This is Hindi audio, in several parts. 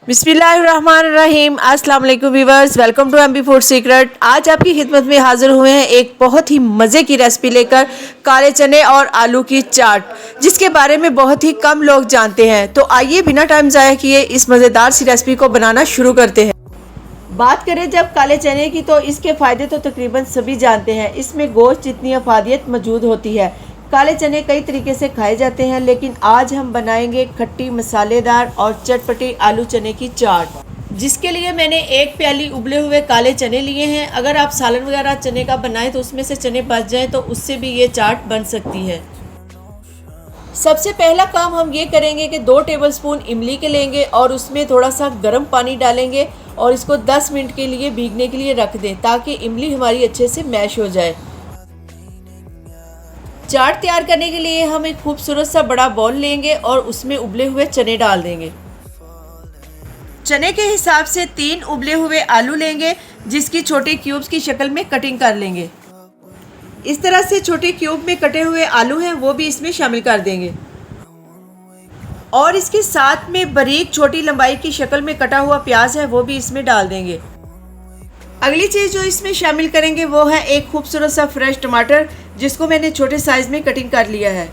बिस्मिल्लाहिर्रहमानिर्रहीम। अस्सलाम वालेकुम viewers, welcome to MB food secret. आज आपकी खिदमत में हाजिर हुए हैं एक बहुत ही मज़े की रेसिपी लेकर, काले चने और आलू की चाट, जिसके बारे में बहुत ही कम लोग जानते हैं। तो आइए बिना टाइम ज़ाया किए इस मज़ेदार सी रेसिपी को बनाना शुरू करते हैं। बात करें जब काले चने की, तो इसके फ़ायदे तो तकरीबन सभी जानते हैं। इसमें गोश्त जितनी अफादियत मौजूद होती है। काले चने कई तरीके से खाए जाते हैं, लेकिन आज हम बनाएंगे खट्टी, मसालेदार और चटपटी आलू चने की चाट, जिसके लिए मैंने एक प्याली उबले हुए काले चने लिए हैं। अगर आप सालन वगैरह चने का बनाएं तो उसमें से चने बच जाएं तो उससे भी ये चाट बन सकती है। सबसे पहला काम हम ये करेंगे कि 2 टेबलस्पून इमली के लेंगे और उसमें थोड़ा सा गर्म पानी डालेंगे और इसको 10 मिनट के लिए भीगने के लिए रख दें, ताकि इमली हमारी अच्छे से मैश हो जाए। चाट तैयार करने के लिए हम एक खूबसूरत सा बड़ा बाउल लेंगे और उसमें उबले हुए चने डाल देंगे। चने के हिसाब से 3 उबले हुए आलू लेंगे, जिसकी छोटे क्यूब्स की शक्ल में कटिंग कर लेंगे। इस तरह से छोटे क्यूब में कटे हुए आलू हैं वो भी इसमें शामिल कर देंगे और इसके साथ में बारीक छोटी लंबाई की शक्ल में कटा हुआ प्याज है वो भी इसमें डाल देंगे। अगली चीज़ जो इसमें शामिल करेंगे वो है एक खूबसूरत सा फ्रेश टमाटर, जिसको मैंने छोटे साइज में कटिंग कर लिया है।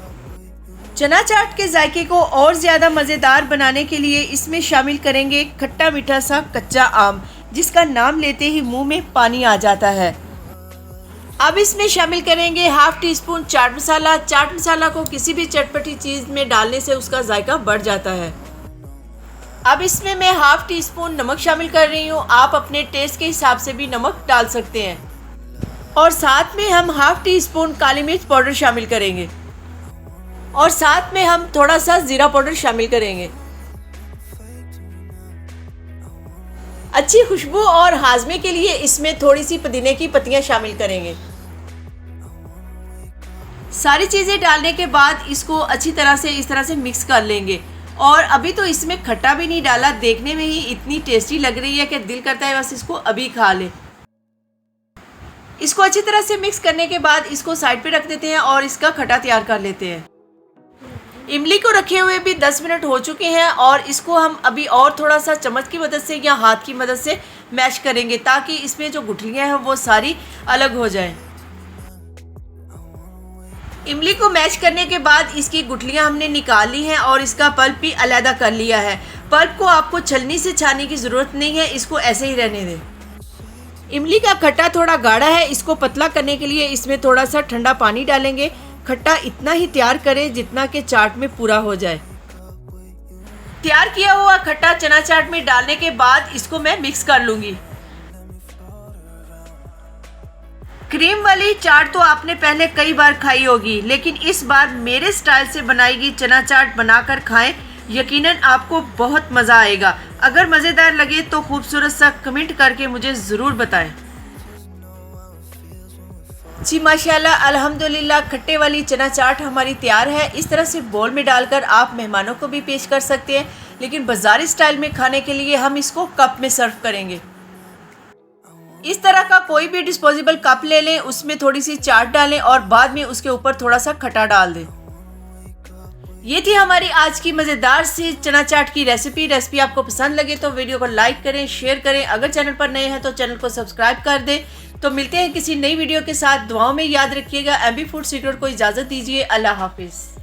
चना चाट के जायके को और ज़्यादा मज़ेदार बनाने के लिए इसमें शामिल करेंगे खट्टा मीठा सा कच्चा आम, जिसका नाम लेते ही मुंह में पानी आ जाता है। अब इसमें शामिल करेंगे half tea spoon chaat masala. Chaat masala को किसी भी चटपटी चीज़ में डालने से उसका जायका बढ़ जाता है। अब इसमें मैं हाफ टी स्पून नमक शामिल कर रही हूँ। आप अपने टेस्ट के हिसाब से भी नमक डाल सकते हैं। और साथ में हम हाफ टी स्पून काली मिर्च पाउडर शामिल करेंगे और साथ में हम थोड़ा सा जीरा पाउडर शामिल करेंगे। अच्छी खुशबू और हाजमे के लिए इसमें थोड़ी सी पुदीने की पत्तियां शामिल करेंगे। सारी चीज़ें डालने के बाद इसको अच्छी तरह से इस तरह से मिक्स कर लेंगे। और अभी तो इसमें खट्टा भी नहीं डाला, देखने में ही इतनी टेस्टी लग रही है कि दिल करता है बस इसको अभी खा ले। इसको अच्छी तरह से मिक्स करने के बाद इसको साइड पे रख देते हैं और इसका खट्टा तैयार कर लेते हैं। इमली को रखे हुए भी 10 मिनट हो चुके हैं और इसको हम अभी और थोड़ा सा चम्मच की मदद से या हाथ की मदद से मैश करेंगे, ताकि इसमें जो गुठलियाँ हैं वो सारी अलग हो जाएं। इमली को मैश करने के बाद इसकी गुठलियाँ हमने निकाल ली हैं और इसका पल्प भी अलहदा कर लिया है। पल्प को आपको छलनी से छानने की ज़रूरत नहीं है, इसको ऐसे ही रहने दें। इमली का खट्टा थोड़ा गाढ़ा है, इसको पतला करने के लिए इसमें थोड़ा सा ठंडा पानी डालेंगे। खट्टा इतना ही तैयार करें जितना कि चाट में पूरा हो जाए। तैयार किया हुआ खट्टा चना चाट में डालने के बाद इसको मैं मिक्स कर लूँगी। क्रीम वाली चाट तो आपने पहले कई बार खाई होगी, लेकिन इस बार मेरे स्टाइल से बनाएगी चना चाट बनाकर खाएं, यकीनन आपको बहुत मज़ा आएगा। अगर मज़ेदार लगे तो खूबसूरत सा कमेंट करके मुझे ज़रूर बताएं। जी माशाल्लाह, अल्हम्दुलिल्लाह, खट्टे वाली चना चाट हमारी तैयार है। इस तरह से बोल में डालकर आप मेहमानों को भी पेश कर सकते हैं, लेकिन बाज़ारी स्टाइल में खाने के लिए हम इसको कप में सर्व करेंगे। इस तरह का कोई भी डिस्पोजेबल कप ले लें, उसमें थोड़ी सी चाट डालें और बाद में उसके ऊपर थोड़ा सा खट्टा डाल दें। ये थी हमारी आज की मज़ेदार सी चना चाट की रेसिपी आपको पसंद लगे तो वीडियो को लाइक करें, शेयर करें। अगर चैनल पर नए हैं तो चैनल को सब्सक्राइब कर दें। तो मिलते हैं किसी नई वीडियो के साथ। दुआओं में याद रखिएगा। एमबी फूड सीक्रेट को इजाज़त दीजिए। अल्लाह हाफिज़।